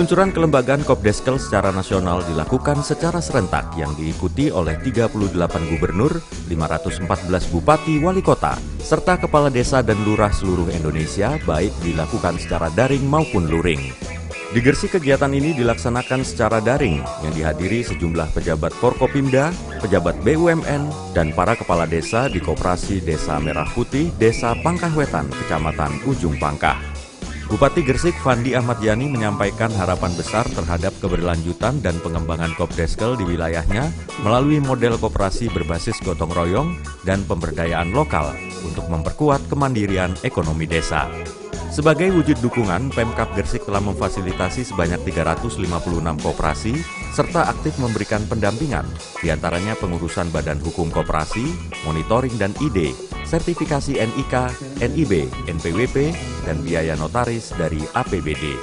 Peluncuran kelembagaan Kopdeskel secara nasional dilakukan secara serentak yang diikuti oleh 38 gubernur, 514 bupati wali kota, serta kepala desa dan lurah seluruh Indonesia, baik dilakukan secara daring maupun luring. Di Gresik kegiatan ini dilaksanakan secara daring yang dihadiri sejumlah pejabat Forkopimda, pejabat BUMN, dan para kepala desa di Koperasi Desa Merah Putih, Desa Pangkahwetan, Kecamatan Ujung Pangkah. Bupati Gresik Fandi Ahmad Yani menyampaikan harapan besar terhadap keberlanjutan dan pengembangan Kopdeskel di wilayahnya melalui model koperasi berbasis gotong royong dan pemberdayaan lokal untuk memperkuat kemandirian ekonomi desa. Sebagai wujud dukungan, Pemkab Gresik telah memfasilitasi sebanyak 356 koperasi serta aktif memberikan pendampingan, diantaranya pengurusan badan hukum koperasi, monitoring dan ID, sertifikasi NIK, NIB, NPWP, dan biaya notaris dari APBD.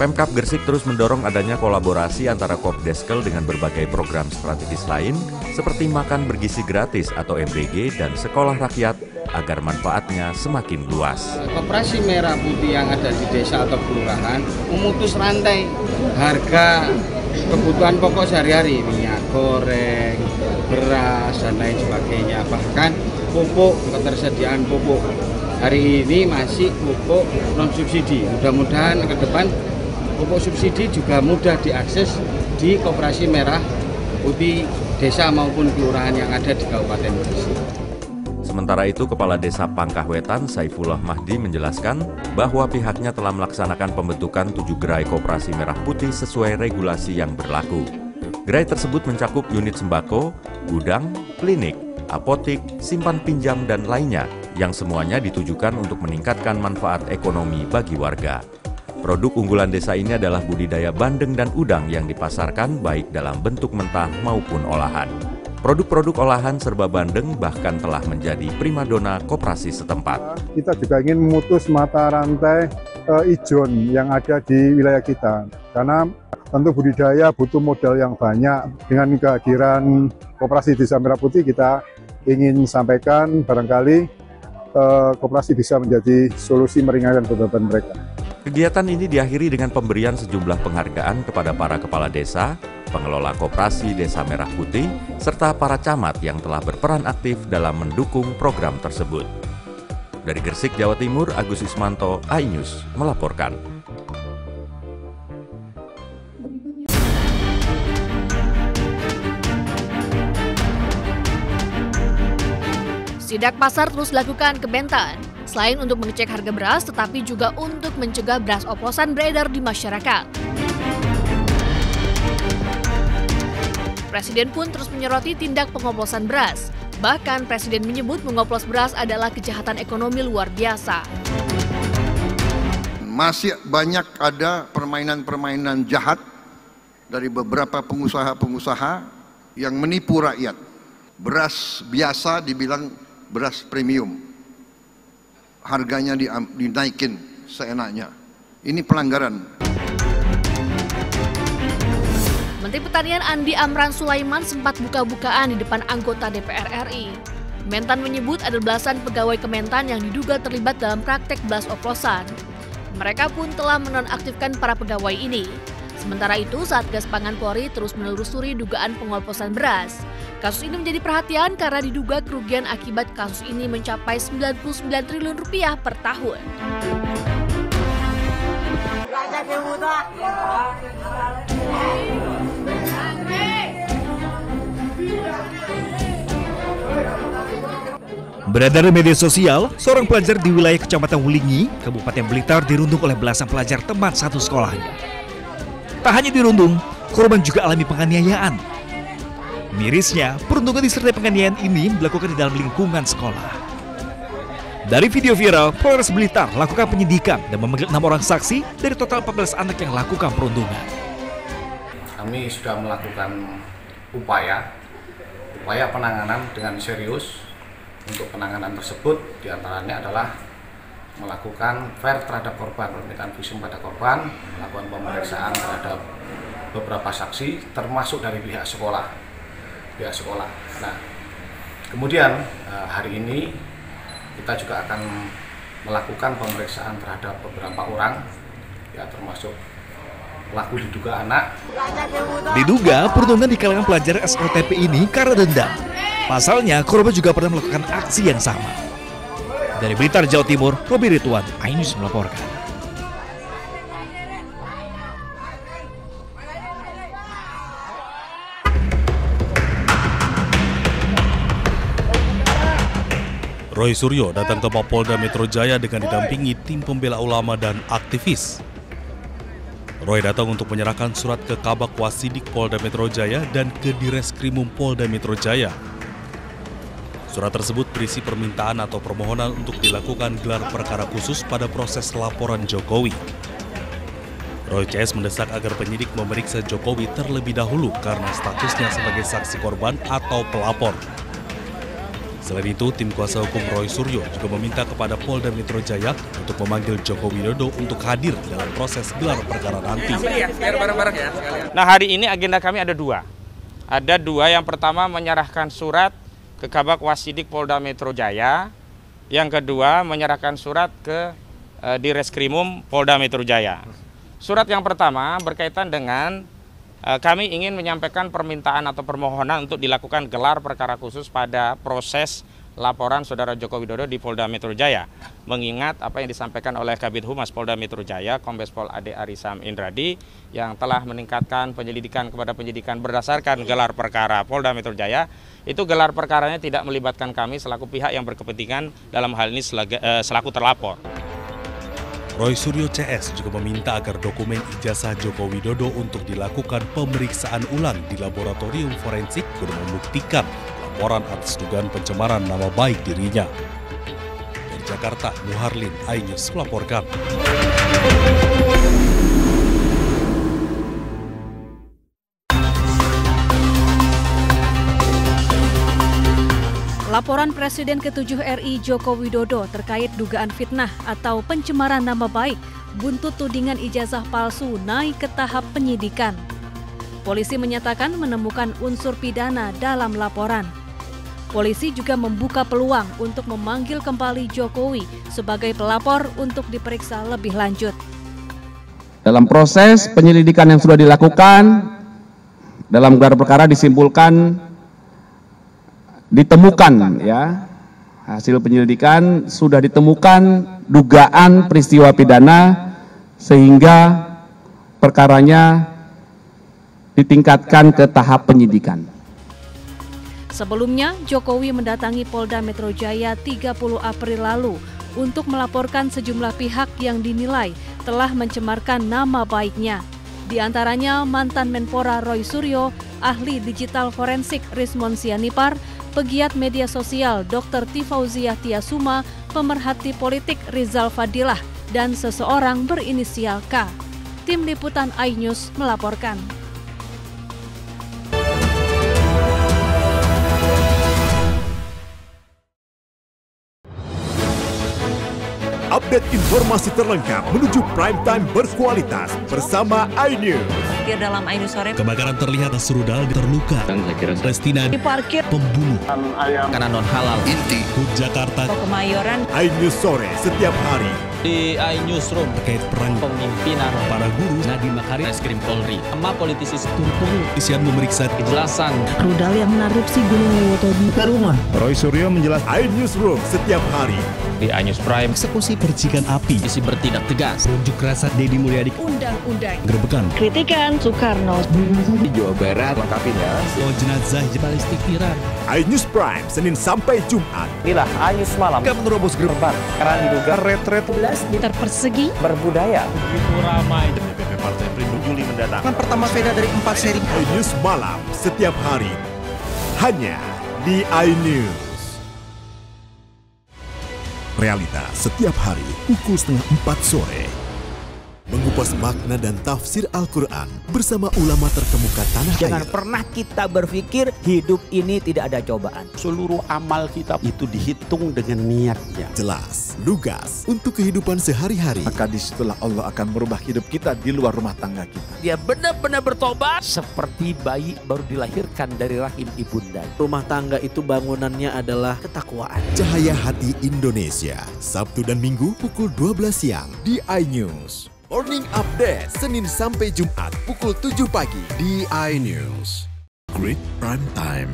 Pemkab Gresik terus mendorong adanya kolaborasi antara Kopdeskel dengan berbagai program strategis lain seperti makan bergizi gratis atau MBG dan sekolah rakyat agar manfaatnya semakin luas. Koperasi Merah Putih yang ada di desa atau kelurahan memutus rantai harga kebutuhan pokok sehari-hari, minyak goreng, beras, dan lain sebagainya. Bahkan pupuk, ketersediaan pupuk hari ini masih pupuk non-subsidi. Mudah-mudahan ke depan pupuk subsidi juga mudah diakses di Koperasi Merah Putih desa maupun kelurahan yang ada di Kabupaten Gresik. Sementara itu, Kepala Desa Pangkahwetan Saifullah Mahdi menjelaskan bahwa pihaknya telah melaksanakan pembentukan 7 gerai Koperasi Merah Putih sesuai regulasi yang berlaku. Gerai tersebut mencakup unit sembako, gudang, klinik, apotik, simpan pinjam, dan lainnya yang semuanya ditujukan untuk meningkatkan manfaat ekonomi bagi warga. Produk unggulan desa ini adalah budidaya bandeng dan udang yang dipasarkan baik dalam bentuk mentah maupun olahan. Produk-produk olahan serba bandeng bahkan telah menjadi primadona koperasi setempat. Kita juga ingin memutus mata rantai ijon yang ada di wilayah kita. Karena tentu budidaya butuh modal yang banyak. Dengan kehadiran Koperasi Desa Merah Putih, kita ingin sampaikan barangkali koperasi bisa menjadi solusi meringankan beban mereka. Kegiatan ini diakhiri dengan pemberian sejumlah penghargaan kepada para kepala desa, pengelola Koperasi Desa Merah Putih, serta para camat yang telah berperan aktif dalam mendukung program tersebut. Dari Gresik, Jawa Timur, Agus Ismanto, iNews melaporkan. Sidak pasar terus dilakukan ke Bentan, selain untuk mengecek harga beras, tetapi juga untuk mencegah beras oplosan beredar di masyarakat. Presiden pun terus menyoroti tindak pengoplosan beras. Bahkan Presiden menyebut mengoplos beras adalah kejahatan ekonomi luar biasa. Masih banyak ada permainan-permainan jahat dari beberapa pengusaha-pengusaha yang menipu rakyat. Beras biasa dibilang beras premium. Harganya dinaikin seenaknya. Ini pelanggaran. Menteri Pertanian Andi Amran Sulaiman sempat buka-bukaan di depan anggota DPR RI. Mentan menyebut ada belasan pegawai Kementan yang diduga terlibat dalam praktek beras oplosan. Mereka pun telah menonaktifkan para pegawai ini. Sementara itu, Satgas Pangan Polri terus menelusuri dugaan pengoplosan beras. Kasus ini menjadi perhatian karena diduga kerugian akibat kasus ini mencapai 99 triliun rupiah per tahun. Beredar di media sosial, seorang pelajar di wilayah Kecamatan Wulingi, Kabupaten Blitar dirundung oleh belasan pelajar teman satu sekolahnya. Tak hanya dirundung, korban juga alami penganiayaan. Mirisnya, perundungan disertai penganiayaan ini dilakukan di dalam lingkungan sekolah. Dari video viral, Polres Blitar lakukan penyidikan dan memanggil 6 orang saksi dari total 14 anak yang lakukan perundungan. Kami sudah melakukan upaya penanganan dengan serius. Untuk penanganan tersebut diantaranya adalah melakukan fair terhadap korban, permintaan visum pada korban, melakukan pemeriksaan terhadap beberapa saksi termasuk dari pihak sekolah. Nah, kemudian hari ini kita juga akan melakukan pemeriksaan terhadap beberapa orang, ya termasuk pelaku diduga anak. Diduga perundungan di kalangan pelajar SLTP ini karena dendam. Pasalnya, korban juga pernah melakukan aksi yang sama. Dari Blitar, Jawa Timur, Robi Ridwan, iNews melaporkan. Roy Suryo datang ke Mapolda Metro Jaya dengan didampingi tim pembela ulama dan aktivis. Roy datang untuk menyerahkan surat ke Kabak Wasidik Polda Metro Jaya dan ke Direskrimum Polda Metro Jaya. Surat tersebut berisi permintaan atau permohonan untuk dilakukan gelar perkara khusus pada proses laporan Jokowi. Roy CS mendesak agar penyidik memeriksa Jokowi terlebih dahulu karena statusnya sebagai saksi korban atau pelapor. Selain itu, tim kuasa hukum Roy Suryo juga meminta kepada Polda Metro Jaya untuk memanggil Joko Widodo untuk hadir dalam proses gelar perkara nanti. Nah, hari ini agenda kami ada dua. Ada dua, yang pertama menyerahkan surat ke Kabak Wasidik Polda Metro Jaya. Yang kedua menyerahkan surat ke Direskrimum Polda Metro Jaya. Surat yang pertama berkaitan dengan kami ingin menyampaikan permintaan atau permohonan untuk dilakukan gelar perkara khusus pada proses laporan Saudara Joko Widodo di Polda Metro Jaya. Mengingat apa yang disampaikan oleh Kabid Humas Polda Metro Jaya, Kombes Pol Ade Arisam Indradi, yang telah meningkatkan penyelidikan kepada penyidikan berdasarkan gelar perkara Polda Metro Jaya, itu gelar perkaranya tidak melibatkan kami selaku pihak yang berkepentingan dalam hal ini selaku terlapor. Roy Suryo CS juga meminta agar dokumen ijazah Joko Widodo untuk dilakukan pemeriksaan ulang di laboratorium forensik guna membuktikan laporan atas dugaan pencemaran nama baik dirinya. Dari Jakarta, Muharlin, iNews melaporkan. Laporan Presiden ke-7 RI Joko Widodo terkait dugaan fitnah atau pencemaran nama baik buntut tudingan ijazah palsu naik ke tahap penyidikan. Polisi menyatakan menemukan unsur pidana dalam laporan. Polisi juga membuka peluang untuk memanggil kembali Jokowi sebagai pelapor untuk diperiksa lebih lanjut. Dalam proses penyelidikan yang sudah dilakukan, dalam gelar perkara ditemukan ya, hasil penyelidikan sudah ditemukan dugaan peristiwa pidana sehingga perkaranya ditingkatkan ke tahap penyidikan. Sebelumnya, Jokowi mendatangi Polda Metro Jaya 30 April lalu untuk melaporkan sejumlah pihak yang dinilai telah mencemarkan nama baiknya. Di antaranya mantan Menpora Roy Suryo, ahli digital forensik Rismon Sianipar, pegiat media sosial Dr. Tifauziah Tiasuma, pemerhati politik Rizal Fadilah, dan seseorang berinisial K. Tim Liputan iNews melaporkan. Update informasi terlengkap menuju prime time berkualitas bersama iNews. Dalam iNews sore, Kebakaran terlihat serudal terluka. Restina diparkir, pembunuh Ayam karena non halal. Inti Jakarta. Kemayoran. iNews sore setiap hari. Di iNewsroom Terkait perang pemimpinan para guru Nadiem Makarim, Reskrim Polri, sama politisi Turkulu. Isian memeriksa Kejelasan Rudal yang menarupsi Gunung Lewoto di rumah. Roy Suryo menjelaskan iNewsroom setiap hari. Di iNews Prime, eksekusi percikan api, isi bertindak tegas. unjuk rasa Deddy Mulyadi, Undang-undang. gerebekan Kritikan Soekarno. Di Jawa Barat, Lengkapinya. jenazah balistik Iran. iNews Prime Senin sampai Jumat. Inilah iNews Malam. Gak menerobos gerbang Karena diduga retret Meter persegi berbudaya. begitu ramai. DPP Partai Perindo Juli mendatang. Pertama sepeda dari 4 seri. iNews malam setiap hari hanya di iNews. Realita setiap hari pukul 3:30 sore. Mengupas makna dan tafsir Al-Quran bersama ulama terkemuka tanah air. Jangan pernah kita berpikir hidup ini tidak ada cobaan. Seluruh amal kita itu dihitung dengan niatnya. Jelas, lugas untuk kehidupan sehari-hari. Maka disitulah Allah akan merubah hidup kita di luar rumah tangga kita. Dia benar-benar bertobat seperti bayi baru dilahirkan dari rahim ibunda. Rumah tangga itu bangunannya adalah ketakwaan. Cahaya Hati Indonesia, Sabtu dan Minggu pukul 12 siang di iNews. Morning Update, Senin sampai Jumat pukul 7 pagi di iNews. Great Prime Time.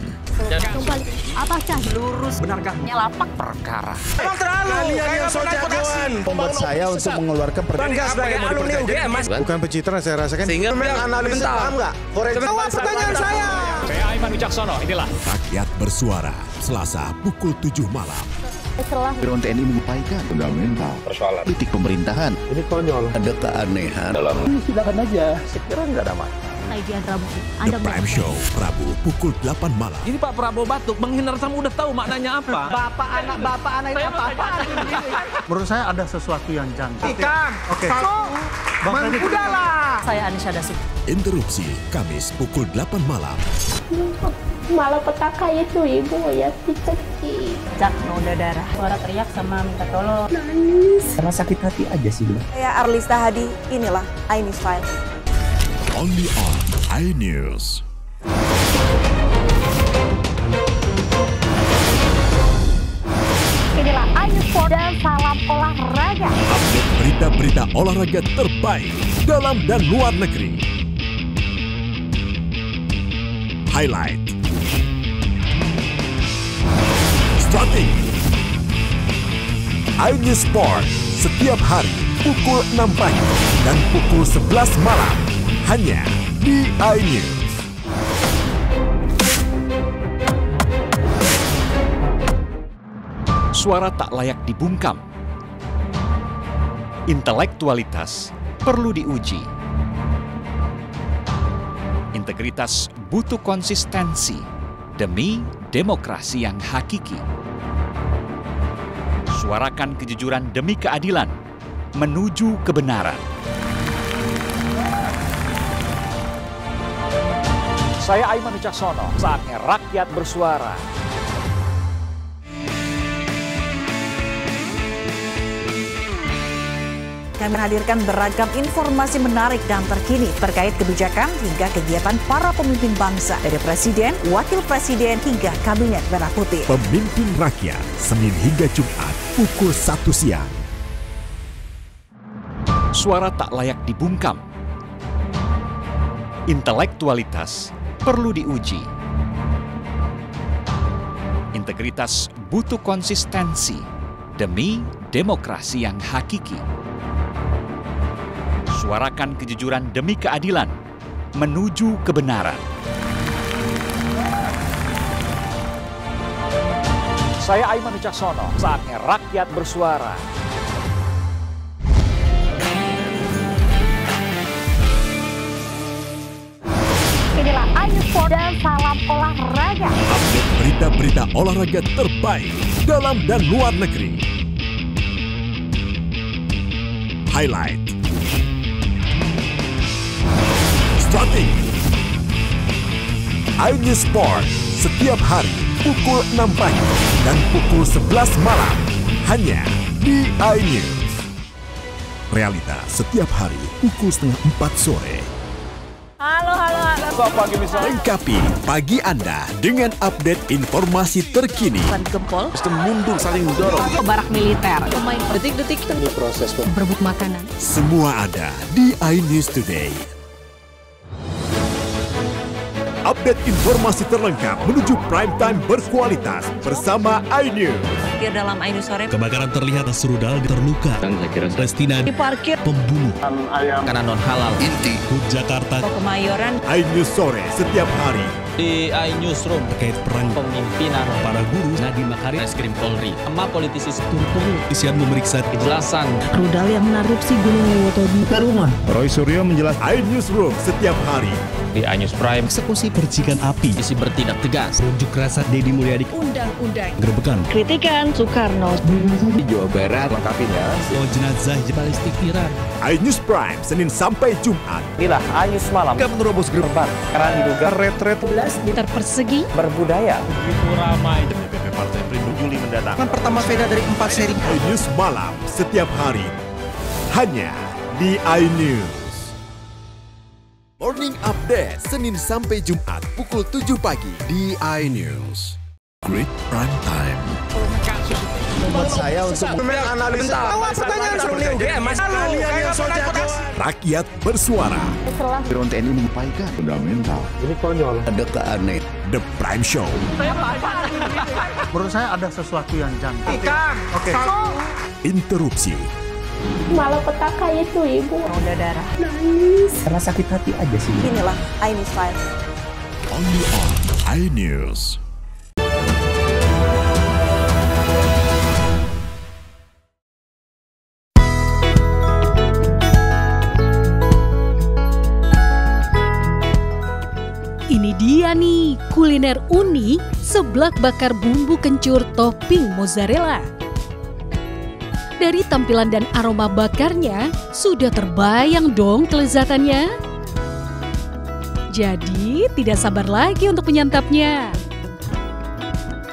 Apakah lurus? Benarkah nyelapak perkara? Emang terlalu. Kalian yang so jagoan. Membuat saya untuk mengeluarkan Bangga sebagai alumni UGM, Mas. Bukan pencitraan saya rasakan. Sehingga analisis paham nggak? Jawab pertanyaan saya. Saya Aiman Wicaksono, inilah. Rakyat bersuara, Selasa pukul 7 malam. Setelah Background TNI mengupayakan fundamental persoalan politik pemerintahan. Ini konyol. Ada keanehan dalam. silakan aja, sekiranya nggak ada masalah. The Prime Show, Rabu pukul 8 malam. Jadi Pak Prabowo batuk, menghindar tamu udah tahu maknanya apa. Bapak anak ini apa-apa. Menurut saya ada sesuatu yang janggal. Ikan. Oke. Udahlah. Saya Anisha Dasik. Interupsi, Kamis pukul 8 malam. Malah petaka itu ibu ya dicekik. Cak noda darah. Suara teriak sama minta tolong. Nangis. Karena sakit hati aja sih bro. Saya Arlista Hadi, inilah iNews File. Only on iNews. Inilah iNews dan salam olahraga. Update berita-berita olahraga terbaik dalam dan luar negeri. Highlight. Starting. iNews Sport setiap hari pukul 6 pagi dan pukul 11 malam hanya di iNews. Suara tak layak dibungkam. Intelektualitas perlu diuji. Integritas butuh konsistensi demi demokrasi yang hakiki. Suarakan kejujuran demi keadilan menuju kebenaran. Saya Aiman Wicaksono, saatnya rakyat bersuara. Kami hadirkan beragam informasi menarik dan terkini terkait kebijakan hingga kegiatan para pemimpin bangsa dari Presiden, Wakil Presiden hingga Kabinet Merah Putih. Pemimpin Rakyat, Senin hingga Jumat pukul 1 siang. Suara tak layak dibungkam. Intelektualitas perlu diuji. Integritas butuh konsistensi demi demokrasi yang hakiki. Suarakan kejujuran demi keadilan menuju kebenaran. Saya Aiman Wicaksono, saatnya rakyat bersuara. Inilah iNews dan salam olahraga. Update berita-berita olahraga terbaik dalam dan luar negeri. Highlight. Starting. iNews Sport setiap hari pukul 6 pagi dan pukul 11 malam hanya di iNews. Realita setiap hari pukul setengah 4 sore. Halo. Lengkapi pagi Anda dengan update informasi terkini. Gempol. Sistem mundur saling dorong. Barak militer. Pemain detik-detik ini proses berebut makanan. Semua ada di iNews Today. Update informasi terlengkap menuju prime time berkualitas bersama iNews. Dalam iNews sore. Kebakaran terlihat Serudal terluka. Dan saya kira Restina Diparkir. Pembunuh. Ayam. Karena non halal. Inti. Jakarta. Kemayoran. iNews sore setiap hari. Di iNewsroom terkait perang pemimpinan para guru Nadiem Makarim, Reskrim Polri, sama politisi turut isian memeriksa kejelasan Rudal yang menarupsi Gunung Lewoto di rumah. Roy Suryo menjelaskan iNewsroom setiap hari. Di iNews Prime, eksekusi percikan api, isi bertindak tegas, unjuk rasa Deddy Mulyadi, undang-undang, gerebekan, kritikan Soekarno di Jawa Barat, lengkapinya. jenazah balistik Iran. iNews Prime Senin sampai Jumat. Inilah iNews malam. Jika menerobos gerbang Karena diduga retret meter persegi berbudaya. Begitu ramai. DPP Partai Perindo Juli mendatang. Kan pertama sepeda dari 4 seri. iNews malam setiap hari hanya di iNews. Morning Update Senin sampai Jumat pukul 7 pagi di iNews. Great Prime Time. membuat saya untuk analisa. Pertanyaan Rakyat bersuara. Drone TNI menyampaikan fundamental. Ini konyol. Ada keaneh. The Prime Show. Menurut saya ada sesuatu yang janggal. Oke. Interupsi. Malapetaka itu ibu. Udah darah. Nangis. Karena sakit hati aja sih. Inilah iNews Files. Only on iNews. Ini dia nih, kuliner unik seblak bakar bumbu kencur topping mozzarella. Dari tampilan dan aroma bakarnya, sudah terbayang dong kelezatannya. Jadi, tidak sabar lagi untuk menyantapnya.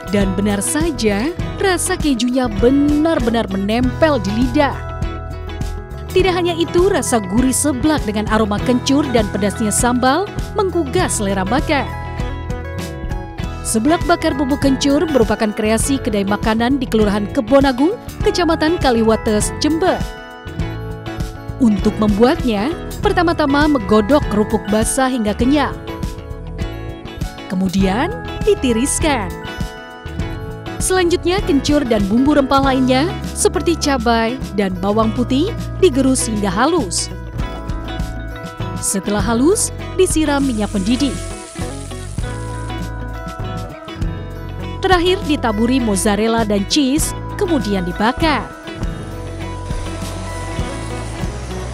Dan benar saja, rasa kejunya benar-benar menempel di lidah. Tidak hanya itu, rasa gurih seblak dengan aroma kencur dan pedasnya sambal menggugah selera bakar. Seblak bakar bumbu kencur merupakan kreasi kedai makanan di Kelurahan Kebonagung, Kecamatan Kaliwates, Jember. Untuk membuatnya, pertama-tama menggodok kerupuk basah hingga kenyal. Kemudian ditiriskan. Selanjutnya kencur dan bumbu rempah lainnya seperti cabai dan bawang putih digerus hingga halus. Setelah halus, disiram minyak mendidih. Terakhir ditaburi mozzarella dan cheese, kemudian dibakar.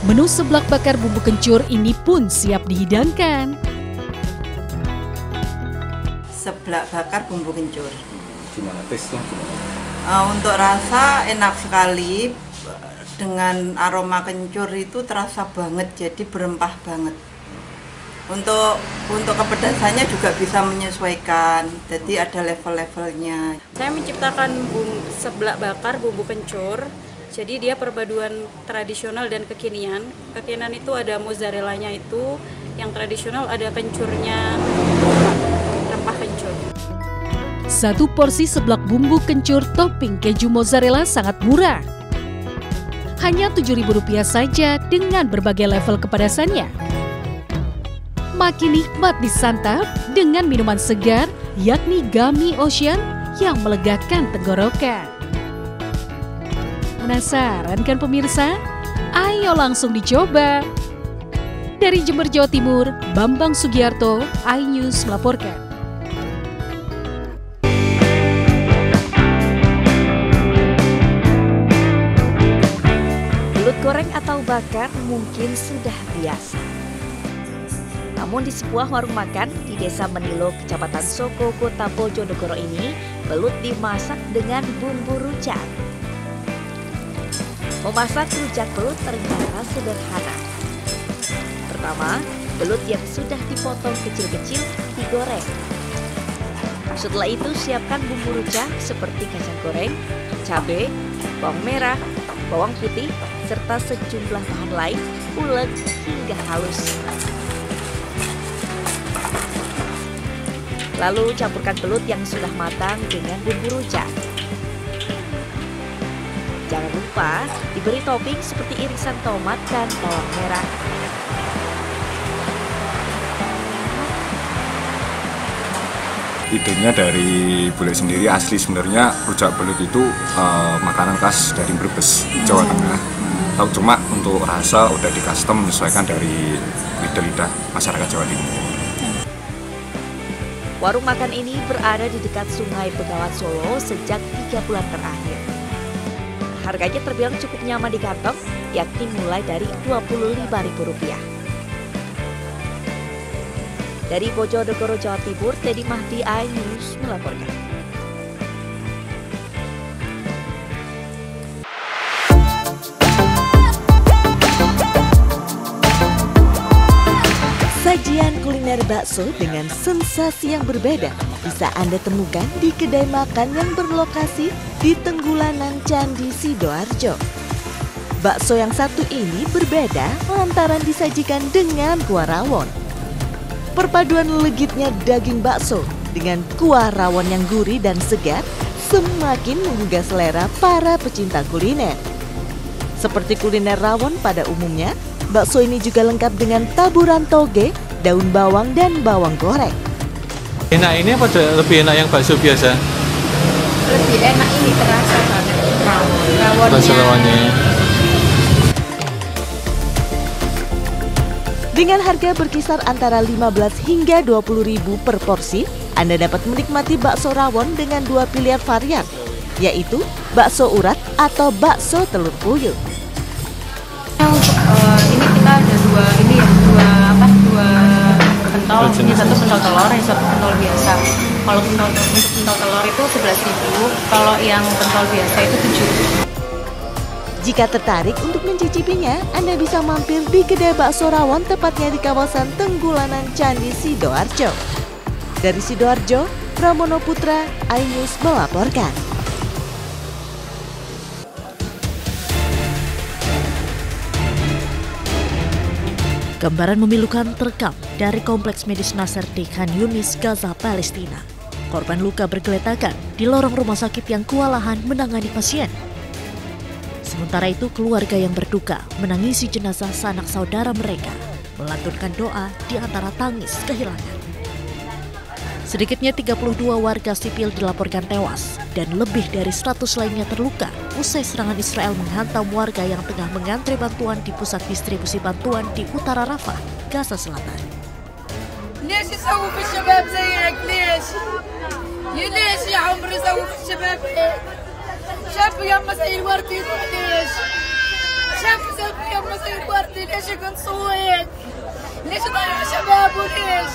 Menu seblak bakar bumbu kencur ini pun siap dihidangkan. Seblak bakar bumbu kencur. Gimana tesnya? Untuk rasa enak sekali, dengan aroma kencur itu terasa banget, jadi berempah banget. Untuk kepedasannya juga bisa menyesuaikan, jadi ada level-levelnya. Saya menciptakan seblak bakar bumbu kencur, jadi dia perpaduan tradisional dan kekinian. Kekinian itu ada mozzarellanya itu, yang tradisional ada kencurnya, rempah kencur. Satu porsi seblak bumbu kencur topping keju mozzarella sangat murah. Hanya Rp7.000 saja dengan berbagai level kepedasannya. Makin nikmat disantap dengan minuman segar yakni Gummy Ocean yang melegakan tenggorokan. Penasaran kan pemirsa? Ayo langsung dicoba. Dari Jember, Jawa Timur, Bambang Sugiarto, iNews melaporkan. Goreng atau bakar mungkin sudah biasa. Namun di sebuah warung makan di Desa Menilo, Kecamatan Soko, Kota Bojonegoro ini, belut dimasak dengan bumbu rujak. Memasak rujak belut ternyata sederhana. Pertama, belut yang sudah dipotong kecil-kecil digoreng. Setelah itu siapkan bumbu rujak seperti kacang goreng, cabai, bawang merah, bawang putih, serta sejumlah bahan lain, ulek hingga halus. Lalu campurkan belut yang sudah matang dengan bumbu rujak. Jangan lupa diberi topping seperti irisan tomat dan bawang merah. Idenya dari bule sendiri, asli sebenarnya rujak belut itu makanan khas dari Brebes, Jawa Tengah. Tahu cuma untuk rasa udah di custom menyesuaikan dari lidah-lidah masyarakat Jawa Timur. Warung makan ini berada di dekat Sungai Bengawan Solo sejak 3 bulan terakhir. Harganya terbilang cukup nyaman di kantong, yakni mulai dari Rp25.000. Dari Bojonegoro, Jawa Timur, Teddy Mahdi, iNews melaporkan. Sajian kuliner bakso dengan sensasi yang berbeda bisa Anda temukan di kedai makan yang berlokasi di Tenggulanan Candi Sidoarjo. Bakso yang satu ini berbeda lantaran disajikan dengan kuah rawon. Perpaduan legitnya daging bakso dengan kuah rawon yang gurih dan segar semakin menggugah selera para pecinta kuliner. Seperti kuliner rawon pada umumnya, bakso ini juga lengkap dengan taburan toge, daun bawang, dan bawang goreng. Enak ini apa lebih enak yang bakso biasa? Lebih enak ini, terasa banget rawonnya. Bakso rawonnya. Dengan harga berkisar antara 15 hingga 20.000 per porsi, Anda dapat menikmati bakso rawon dengan 2 pilihan varian, yaitu bakso urat atau bakso telur puyuh. Ini kita ada dua pentol, ini satu pentol telur, yang satu pentol biasa. Kalau untuk pentol telur itu 11.000, kalau yang pentol biasa itu 7.000. Jika tertarik untuk mencicipinya, Anda bisa mampir di kedai bakso rawon tepatnya di kawasan Tenggulanan Candi Sidoarjo. Dari Sidoarjo, Pramono Putra, iNews melaporkan. Gambaran memilukan terekam dari Kompleks Medis Nasser di Khan Yunis, Gaza, Palestina. Korban luka bergeletakan di lorong rumah sakit yang kewalahan menangani pasien. Sementara itu, keluarga yang berduka menangisi jenazah sanak saudara mereka, melantunkan doa di antara tangis kehilangan. Sedikitnya 32 warga sipil dilaporkan tewas dan lebih dari 100 lainnya terluka usai serangan Israel menghantam warga yang tengah mengantre bantuan di pusat distribusi bantuan di utara Rafah, Gaza Selatan. ليش يسووا في الشباب زيك ليش؟ ليش يا عمري يسووا في الشباب هيك؟ شافوا يما زي الورد يروح ليش؟ شافوا يما زي الورد ليش يقنصوا هيك؟ ليش يضيعوا شبابه ليش؟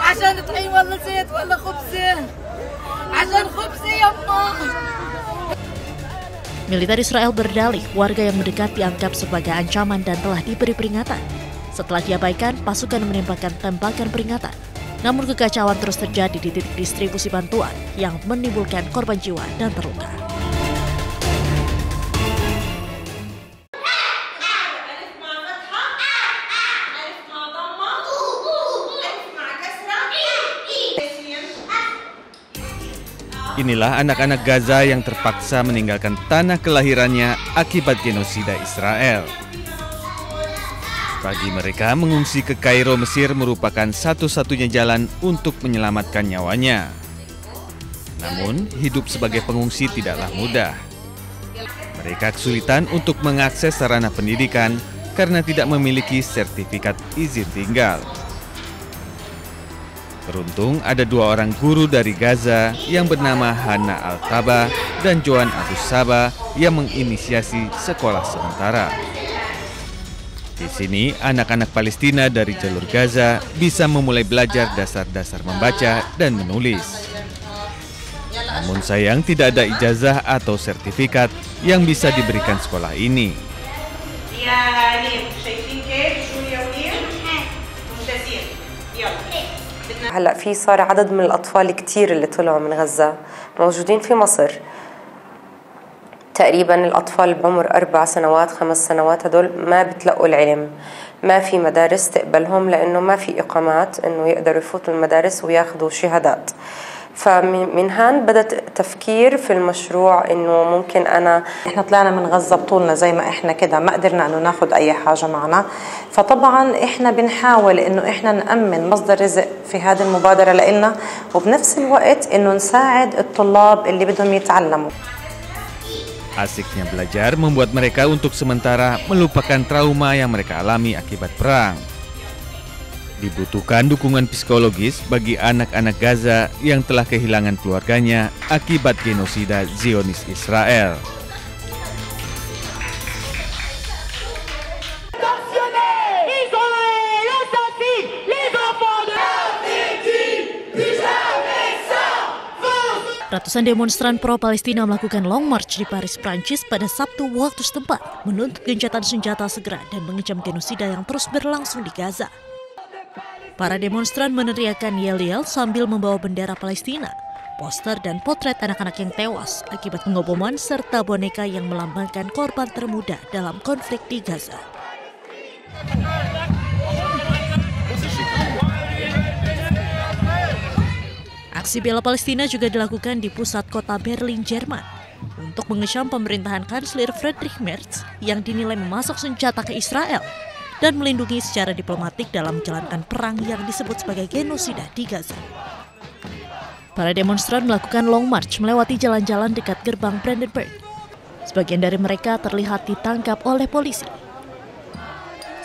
عشان طحين ولا زيت ولا خبزة؟ عشان خبزة يما. Militer Israel berdalih warga yang mendekat dianggap sebagai ancaman dan telah diberi peringatan. Setelah diabaikan, pasukan menembakkan tembakan peringatan. Namun kekacauan terus terjadi di titik distribusi bantuan yang menimbulkan korban jiwa dan terluka. Inilah anak-anak Gaza yang terpaksa meninggalkan tanah kelahirannya akibat genosida Israel. Bagi mereka, mengungsi ke Kairo, Mesir merupakan satu-satunya jalan untuk menyelamatkan nyawanya. Namun, hidup sebagai pengungsi tidaklah mudah. Mereka kesulitan untuk mengakses sarana pendidikan karena tidak memiliki sertifikat izin tinggal. Beruntung ada 2 orang guru dari Gaza yang bernama Hana Al-Taba dan Joan Abu Saba yang menginisiasi sekolah sementara. Di sini, anak-anak Palestina dari jalur Gaza bisa memulai belajar dasar-dasar membaca dan menulis. Namun sayang tidak ada ijazah atau sertifikat yang bisa diberikan sekolah ini. هلا في صار عدد من الأطفال كتير اللي طلعوا من غزة موجودين في مصر. تقريبا الأطفال بعمر 4 سنوات 5 سنوات هدول ما بتلقوا العلم، ما في مدارس تقبلهم لأنه ما في إقامات إنه يقدروا يفوتوا المدارس وياخذوا شهادات. فمن هان بدأت التفكير في المشروع إنه ممكن إحنا طلعنا من غزة بطولنا زي ما إحنا كده، ما قدرنا إنه ناخد أي حاجة معنا، فطبعا إحنا بنحاول إنه إحنا نأمن مصدر رزق في هذه المبادرة لإلنا، وبنفس الوقت إنه نساعد الطلاب اللي بدهم يتعلموا. Asiknya belajar membuat mereka untuk sementara melupakan trauma yang mereka alami akibat perang. Dibutuhkan dukungan psikologis bagi anak-anak Gaza yang telah kehilangan keluarganya akibat genosida Zionis Israel. Ratusan demonstran pro-Palestina melakukan long march di Paris, Prancis pada Sabtu waktu setempat, menuntut gencatan senjata segera dan mengecam genosida yang terus berlangsung di Gaza. Para demonstran meneriakkan yel-yel sambil membawa bendera Palestina, poster dan potret anak-anak yang tewas akibat pengeboman serta boneka yang melambangkan korban termuda dalam konflik di Gaza. Aksi bela Palestina juga dilakukan di pusat kota Berlin, Jerman, untuk mengecam pemerintahan Kanselir Friedrich Merz yang dinilai memasok senjata ke Israel dan melindungi secara diplomatik dalam menjalankan perang yang disebut sebagai genosida di Gaza. Para demonstran melakukan long march melewati jalan-jalan dekat gerbang Brandenburg. Sebagian dari mereka terlihat ditangkap oleh polisi.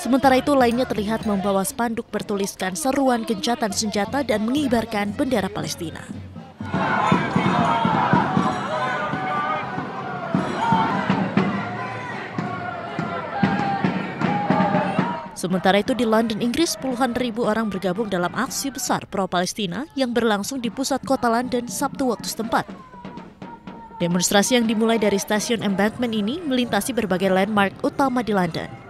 Sementara itu lainnya terlihat membawa spanduk bertuliskan seruan gencatan senjata dan mengibarkan bendera Palestina. Sementara itu di London, Inggris, puluhan ribu orang bergabung dalam aksi besar pro-Palestina yang berlangsung di pusat kota London Sabtu waktu setempat. Demonstrasi yang dimulai dari stasiun Embankment ini melintasi berbagai landmark utama di London,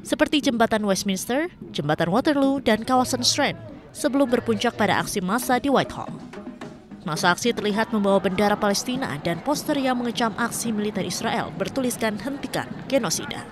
seperti Jembatan Westminster, Jembatan Waterloo, dan kawasan Strand, sebelum berpuncak pada aksi massa di Whitehall. Masa aksi terlihat membawa bendera Palestina dan poster yang mengecam aksi militer Israel bertuliskan "Hentikan Genosida".